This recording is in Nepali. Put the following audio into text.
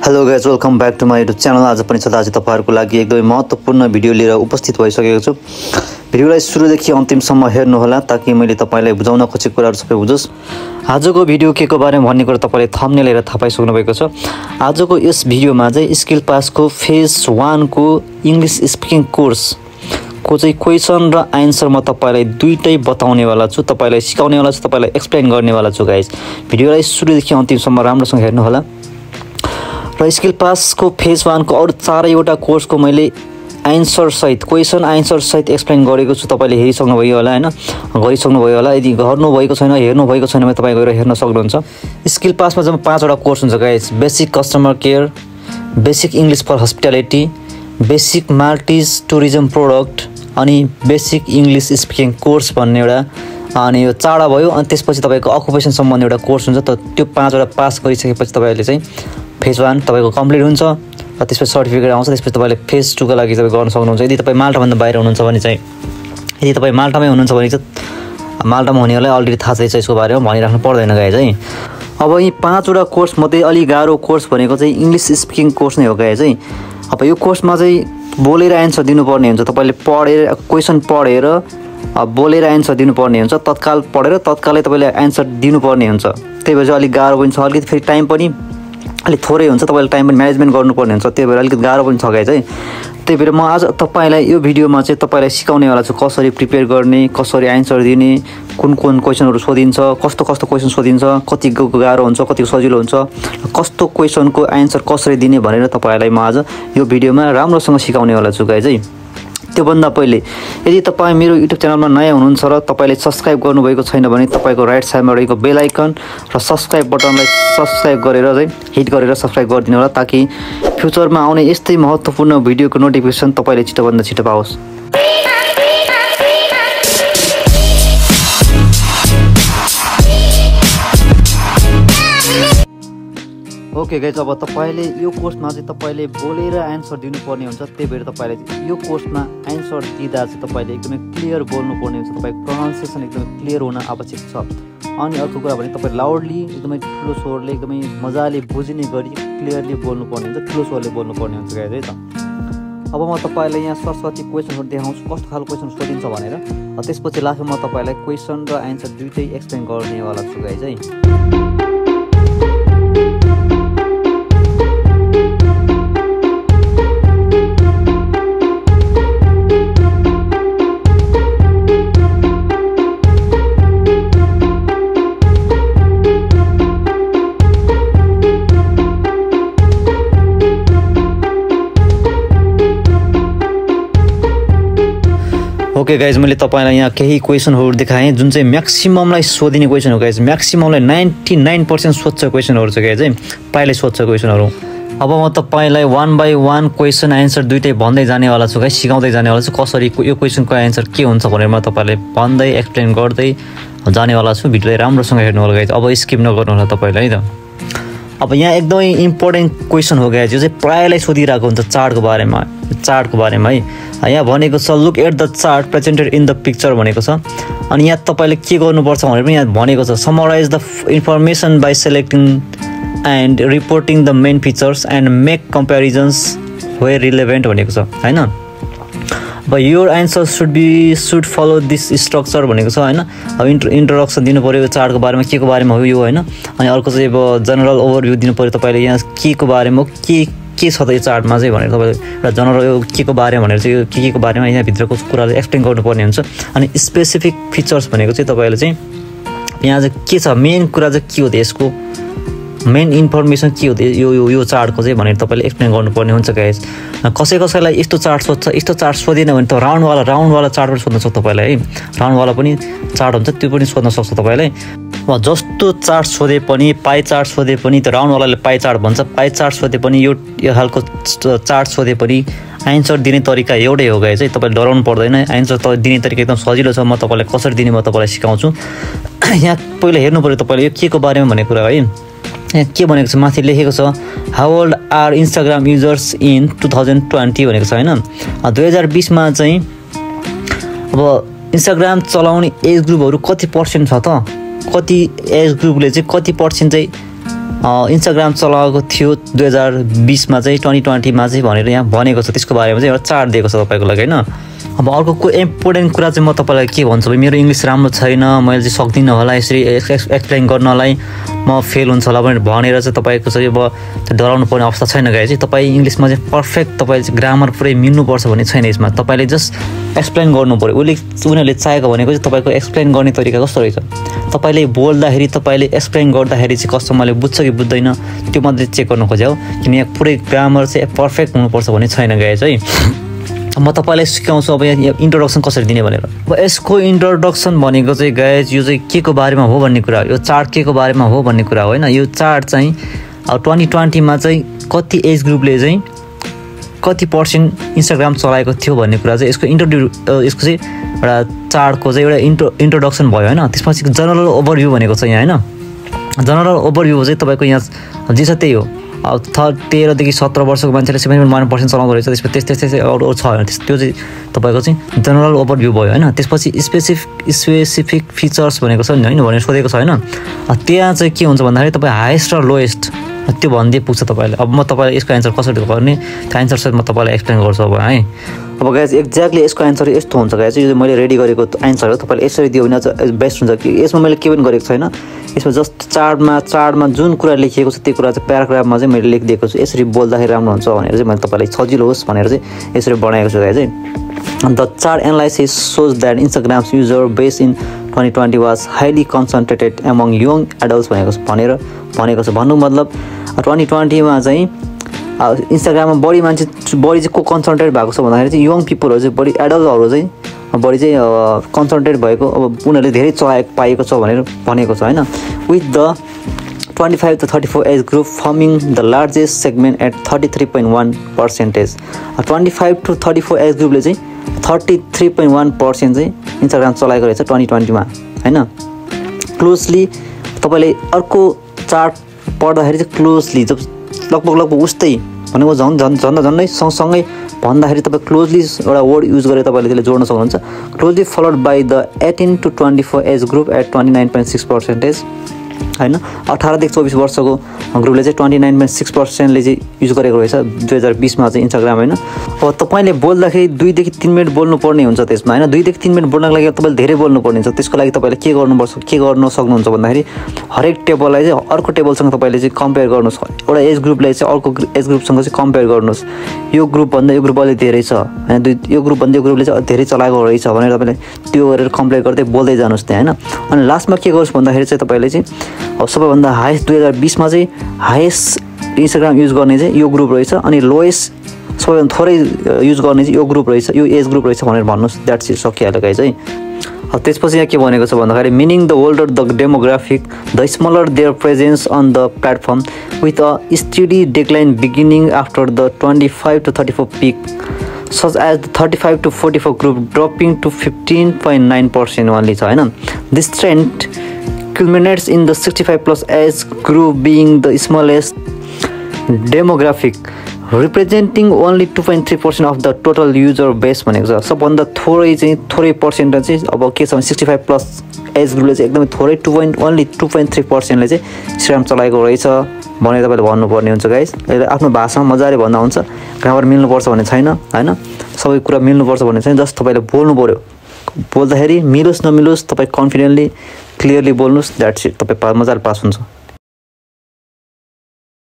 Hello guys, welcome back to my YouTube channel. आज पनि आज तपाईहरुको लागि एकदमै महत्त्वपूर्ण भिडियो लिएर उपस्थित भइसकेको छु। भिडियोलाई सुरुदेखि अन्तिमसम्म हेर्नु होला ताकि मैले तपाईलाई बुझाउन खोजेको कुराहरु सबै बुझोस्। आजको भिडियो केको बारेमा भन्ने कुरा तपाईले थम्बनेल हेरेर थाहा पाइसक्नु भएको छ। आजको यस भिडियोमा चाहिँ स्किल पासको फेज 1 को इंग्लिश स्पिकिङ कोर्स को चाहिँ क्वेशन र आन्सर म तपाईलाई दुईटै बताउने वाला छु, तपाईलाई सिकाउने वाला छु, तपाईलाई एक्सप्लेन गर्ने वाला छु गाइज। भिडियोलाई सुरुदेखि अन्तिमसम्म राम्रोसँग हेर्नु होला। र स्किल पासको फेज 1 को अरु चारैवटा कोर्सको मैले आन्सर सहित क्वेशन आन्सर सहित एक्सप्लेन गरेको छु। तपाईले हेरिसक्नु भयो होला हैन, गरिसक्नु भयो होला। यदि गर्नु भएको छैन, हेर्नु भएको छैन भने तपाई गएर हेर्न सक्नुहुन्छ। स्किल पासमा जम्मा 5 वटा कोर्स हुन्छ guys. Basic customer care, basic English for hospitality, basic Maltese tourism product अनि बेसिक इंग्लिश स्पिकिङ कोर्स भन्ने एउटा अनि यो चारवटा भयो। अनि त्यसपछि तपाईको अकुपेसन सम्बन्धी एउटा कोर्स हुन्छ। त त्यो 5 वटा पास गरिसकेपछि तपाईले चाहिँ फेज 1 तपाईको कम्प्लिट हुन्छ र त्यसपछि सर्टिफिकेट आउँछ। त्यसपछि तपाईले फेज 2 को लागि तपाई गर्न सक्नुहुन्छ। यदि तपाई माल्टा भन्दा बाहिर हुनुहुन्छ भने चाहिँ, यदि तपाई माल्टामै हुनुहुन्छ भने चाहिँ माल्टामा हुनेलाई अलरेडी थाहा छ यसको बारेमा, भनिराख्नु पर्दैन गाइज है। अब यी 5 वटा कोर्स मध्ये अलि गाह्रो कोर्स भनेको चाहिँ इंग्लिश स्पिकिङ कोर्स नै हो गाइज है। अब यो कोर्समा चाहिँ बोलेर आन्सर दिनुपर्ने हुन्छ। तपाईले पढेर क्वेशन पढेर बोलेर आन्सर दिनुपर्ने हुन्छ। तत्काल पढेर तत्कालै तपाईले आन्सर दिनुपर्ने हुन्छ। त्यही भएर अलि गाह्रो पनि छ। अलिकति फेरि टाइम पनि अलि थोरै हुन्छ। तपाईले टाइम पनि म्यानेजमेन्ट गर्नुपर्ने हुन्छ। त्यही भएर अलिकति गाह्रो पनि छ गाइज है। त्यही भएर म आज तपाईलाई यो भिडियोमा चाहिँ तपाईलाई सिकाउने वाला छु कसरी प्रिपेयर गर्ने, कसरी आन्सर दिने, कुन क्वेशनहरु सोधिन्छ, कस्तो क्वेशन सोधिन्छ, कतिको गाह्रो हुन्छ, कतिको सजिलो हुन्छ, कस्तो क्वेशनको आन्सर कसरी दिने भनेर तपाईलाई म आज यो भिडियोमा राम्रोसँग सिकाउने वाला छु गाइज है। त्यो भन्दा पहिले यदि तपाई मेरो युट्युब च्यानलमा नयाँ हुनुहुन्छ र तपाईले सब्स्क्राइब गर्नुभएको छैन भने तपाईको राइट साइडमा रहेको बेल आइकन र सब्स्क्राइब बटनलाई सब्स्क्राइब गरेर चाहिँ हिट गरेर सब्स्क्राइब गरिदिनु होला ताकि फ्युचरमा आउने यस्तै महत्त्वपूर्ण भिडियोको नोटिफिकेसन तपाईले छिटोभन्दा छिटो पाओस्। ओके गाइज, अब तपाईले यो कोर्समा चाहिँ तपाईले बोलेर आन्सर दिनुपर्ने हुन्छ। त्यही भएर तपाईले यो कोर्समा आन्सर दिँदा चाहिँ तपाईले एकदमै क्लियर बोल्नुपर्ने हुन्छ। तपाईको प्रोनाउन्सिएसन एकदमै क्लियर हुन आवश्यक छ। अनि अर्को कुरा भने तपाईले लाउडली एकदमै ठुलो स्वरले एकदमै मजाले बुझिने गरी क्लियरली बोल्नुपर्ने हुन्छ, ठुलो स्वरले बोल्नुपर्ने हुन्छ गाइज है त। अब म तपाईलाई यहाँ सरस्वती क्वेशनहरु देखाउँछु कस्तो खालको क्वेशन सोधिन्छ भनेर। त्यसपछि लास्टमा म तपाईलाई क्वेशन र आन्सर दुईटै एक्सप्लेन गर्ने वाला छु गाइज है। ओके गाइज, मैले तपाईलाई यहाँ केही क्वेशनहरु देखाएँ जुन चाहिँ म्याक्सिममलाई सोधिने क्वेशन हो गाइज। म्याक्सिममलाई 99% सोध्छ क्वेशनहरु चाहिँ गाइज है, प्रायले सोध्छ क्वेशनहरु। अब म तपाईलाई 1 बाइ 1 क्वेशन आन्सर दुईटै भन्दै जाने वाला छु गाइज, सिकाउँदै जाने वाला छु कसरी यो क्वेशनको आन्सर के हुन्छ भनेर म तपाईलाई भन्दै एक्सप्लेन गर्दै जाने वाला छु। भिडियोलाई राम्रोसँग हेर्नु होला गाइज, अब स्किप नगर्नु होला तपाईले है त। अब यहाँ एकदमै इम्पोर्टेन्ट क्वेशन हो गाइज, यो चाहिँ प्रायलाई सोधिरहेको हुन्छ चार्टको बारेमा है। यहाँ भनेको छ look at the chart presented in the picture भनेको छ। अनि यहाँ तपाईले के गर्नुपर्छ भनेर पनि यहाँ भनेको छ summarise the information by selecting and reporting the main features and make comparisons where relevant भनेको छ हैन। अब your answer should follow this structure भनेको छ हैन। अब इन्ट्रोडक्सन दिनु पर्यो चार्टको बारेमा, के को बारेमा हो यो हैन। अनि अर्को चाहिँ अब जनरल ओभरभ्यू दिनु पर्यो तपाईले यहाँ के को बारेमा के छ त यो चार्टमा चाहिँ भनेर तपाईले एउटा जनरल यो के को बारेमा भनेर चाहिँ के को बारेमा यहाँ भित्रको कुराले एक्सप्लेन गर्नुपर्ने हुन्छ। अनि स्पेसिफिक फिचर्स भनेको चाहिँ तपाईले चाहिँ यहाँ चाहिँ के छ, मेन कुरा चाहिँ के हो त, यसको मेन इन्फर्मेसन के हो त यो चार्टको चाहिँ भनेर तपाईले एक्सप्लेन गर्नुपर्ने हुन्छ गाइज। कसैलाई यस्तो चार्ट सोध्छ, यस्तो चार्ट सोधिएन भने त राउन्डवाला चार्ट पनि सोध्न सक्छ तपाईलाई है। राउन्डवाला पनि चार्ट हुन्छ, त्यो पनि सोध्न सक्छ तपाईलाई। जस्तो चार्ट सोधे पनि, पाई चार्ट सोधे पनि, त राउन्डवालाले पाई चार्ट भन्छ, पाई चार्ट सोधे पनि, यो खालको चार्ट सोधे पनि आन्सर दिने तरिका एउटै हो गाइज है। तपाईले डराउनु पर्दैन, आन्सर त दिने तरिका एकदम सजिलो छ। म तपाईलाई कसरी दिने म तपाईलाई सिकाउँछु। यहाँ पहिला हेर्नु पर्यो तपाईले यो के को बारेमा भन्ने कुरा है। यहाँ के भनेको छ माथि लेखेको छ how old are Instagram users in 2020 भनेको छ हैन। 2020 मा चाहिँ अब इन्स्टाग्राम चलाउने एज ग्रुपहरु कति पर्सेन्ट छ त, कति एज ग्रुपले चाहिँ कति पर्सेन्ट चाहिँ इन्स्टाग्राम चलाएको थियो 2020 मा चाहिँ 2020 मा चाहिँ भनेर यहाँ भनेको छ। त्यसको बारेमा चाहिँ एउटा चार्ट दिएको छ तपाईँको लागि हैन। अब अर्को इम्पोर्टेन्ट कुरा चाहिँ म तपाईँलाई के भन्छु भने मेरो इङ्ग्लिस राम्रो छैन, मैले चाहिँ सक्दिनँ होला यसरी एक्सप्लेन गर्नलाई, म फेल हुन्छ होला भनेर चाहिँ तपाईँको चाहिँ अब डराउनु पर्ने अवस्था छैन गाइज। चाहिँ तपाईँ इङ्ग्लिसमा चाहिँ पर्फेक्ट तपाईँले चाहिँ ग्रामर पुरै मिल्नुपर्छ भन्ने छैन यसमा। तपाईँले जस्ट एक्सप्लेन गर्नु पऱ्यो। उनीहरूले चाहेको भनेको चाहिँ तपाईँको एक्सप्लेन गर्ने तरिका कस्तो रहेछ, तपाईँले बोल्दाखेरि तपाईँले एक्सप्लेन गर्दाखेरि चाहिँ कस्टमरले बुझ्छ कि बुझ्दैन त्यो मात्रै चेक गर्नु खोज्यो हो। किन यहाँ पुरै ग्रामर चाहिँ पर्फेक्ट हुनुपर्छ भन्ने छैन गाइज है। म तपाईँलाई सिकाउँछु अब यहाँ इन्ट्रोडक्सन कसरी दिने भनेर। अब यसको इन्ट्रोडक्सन भनेको चाहिँ गाइज यो चाहिँ के को बारेमा हो भन्ने कुरा हो, यो चार्ट के को बारेमा हो भन्ने कुरा हो होइन। यो चार्ट चाहिँ अब 2020 मा चाहिँ कति एज ग्रुपले चाहिँ कति % इन्स्टाग्राम चलाएको थियो भन्ने कुरा चाहिँ यसको यसको चाहिँ एउटा चार्टको चाहिँ एउटा इन्ट्रोडक्सन भयो होइन। त्यसपछि जनरल ओभरभ्यू भनेको छ यहाँ होइन। जनरल ओभरभ्यू चाहिँ तपाईँको यहाँ जे छ त्यही हो। अब 13 देखि 17 वर्षको मान्छेले 71% चलाउँदो रहेछ। त्यसपछि त्यस्तै अरू छ होइन, त्यो चाहिँ तपाईँको चाहिँ जनरल ओभरभ्यू भयो होइन। त्यसपछि स्पेसिफिक फिचर्स भनेको छ नि होइन भनेर सोधेको छ होइन। त्यहाँ चाहिँ के हुन्छ भन्दाखेरि तपाईँ हाइएस्ट र लोएस्ट त्यो भन्दै पुग्छ तपाईँले। अब म तपाईँलाई यसको एन्सर कसरी गर्ने त्यो एन्सर चाहिँ म तपाईँलाई एक्सप्लेन गर्छु अब है। अब गाइज एक्ज्याक्टली यसको एन्सर यस्तो हुन्छ गाइज, यो मैले रेडी गरेको एन्सर हो। तपाईँले यसरी दियो भने चाहिँ बेस्ट हुन्छ कि यसमा मैले के पनि गरेको छैन। यसमा जस्ट चार्टमा जुन कुरा लेखिएको छ त्यो कुरा चाहिँ प्याराग्राफमा चाहिँ मैले लेखिदिएको छु। यसरी बोल्दाखेरि राम्रो हुन्छ भनेर चाहिँ मैले तपाईँलाई सजिलो होस् भनेर चाहिँ यसरी बनाएको छु गाइज है। The chart analysis shows that Instagram's user base in 2020 was highly concentrated among young adults भनेको छ। भन्नु मतलब 2020 मा चाहिँ इन्स्टाग्राममा बढी चाहिँ को कन्सन्ट्रेट भएको छ भन्दाखेरि चाहिँ यङ पिपलहरू चाहिँ बढी एडल्टहरू चाहिँ बढी चाहिँ कन्सन्ट्रेट भएको, अब उनीहरूले धेरै पाएको छ भनेर भनेको छ होइन। With the 25 to 34 age group forming the largest segment at 33.1%। 25 to 34 age ग्रुपले चाहिँ 33.1% चाहिँ इन्स्टाग्राम चलाएको रहेछ 2020 मा होइन। क्लोजली तपाईँले अर्को चार्ट पढ्दाखेरि चाहिँ क्लोजली जब लगभग उस्तै भनेको झन्डै सँगसँगै भन्दाखेरि तपाईँ क्लोजली एउटा वर्ड युज गरेर तपाईँले त्यसले जोड्न सक्नुहुन्छ। Closely followed by the 18 to 24 age group at 29.6% होइन। 18 देखि 24 वर्षको ग्रुपले चाहिँ 29.6%ले चाहिँ युज गरेको रहेछ 2020 मा चाहिँ इन्स्टाग्राम होइन। अब तपाईँले बोल्दाखेरि 2 देखि 3 मिनट बोल्नुपर्ने हुन्छ त्यसमा होइन। 2 देखि 3 मिनट बोल्नको लागि तपाईँले धेरै बोल्नुपर्ने हुन्छ। त्यसको लागि तपाईँले के गर्न सक्नुहुन्छ भन्दाखेरि हरेक टेबललाई चाहिँ अर्को टेबलसँग तपाईँले चाहिँ कम्पेयर गर्नुहोस्। एउटा एज ग्रुपलाई चाहिँ अर्को एज ग्रुपसँग चाहिँ कम्पेयर गर्नुहोस्। यो ग्रुपभन्दा यो ग्रुप अलि धेरै छ होइन, यो ग्रुपभन्दा यो ग्रुपले चाहिँ धेरै चलाएको रहेछ भनेर तपाईँले त्यो गरेर कम्पेयर गर्दै बोल्दै जानुहोस् त्यहाँ होइन। अनि लास्टमा के गर्नुहोस् भन्दाखेरि चाहिँ तपाईँले चाहिँ अब सबैभन्दा हाइएस्ट 2020 मा चाहिँ हाइएस्ट इन्स्टाग्राम युज गर्ने चाहिँ यो ग्रुप रहेछ, अनि लोएस्ट सबैभन्दा थोरै युज गर्ने चाहिँ यो ग्रुप रहेछ, यो एज ग्रुप रहेछ भनेर भन्नुहोस्। द्याट्स इट, सकिहाल्यो गाइज है। अब त्यसपछि यहाँ के भनेको छ भन्दाखेरि meaning the older the demographic the smaller their presence on the platform with a steady decline beginning after the 25 to 34 peak such as the 35 to 44 group dropping to 15.9% only छ होइन। This trend culminates in the 65+ age group being the smallest demographic representing only 2.3% of the total user base भनेको छ। सबभन्दा थोरै पर्सेन्ट चाहिँ अब के छ भने 65+ एज ग्रुपले चाहिँ एकदमै थोरै 2.3%ले चाहिँ इन्स्टाग्राम चलाएको रहेछ भनेर तपाईँले भन्नुपर्ने हुन्छ गाइस। यसले आफ्नो भाषामा मजाले भन्दा हुन्छ, ग्रामर मिल्नुपर्छ भन्ने छैन होइन। सबै कुरा मिल्नुपर्छ भन्ने छैन, जस्ट तपाईँले बोल्नु पऱ्यो। बोल्दाखेरि मिलोस् नमिलोस् तपाईँ कन्फिडेन्टली क्लियरली बोल्नुहोस्। द्याट्स इट, तपाईँ मजाले पास हुन्छ।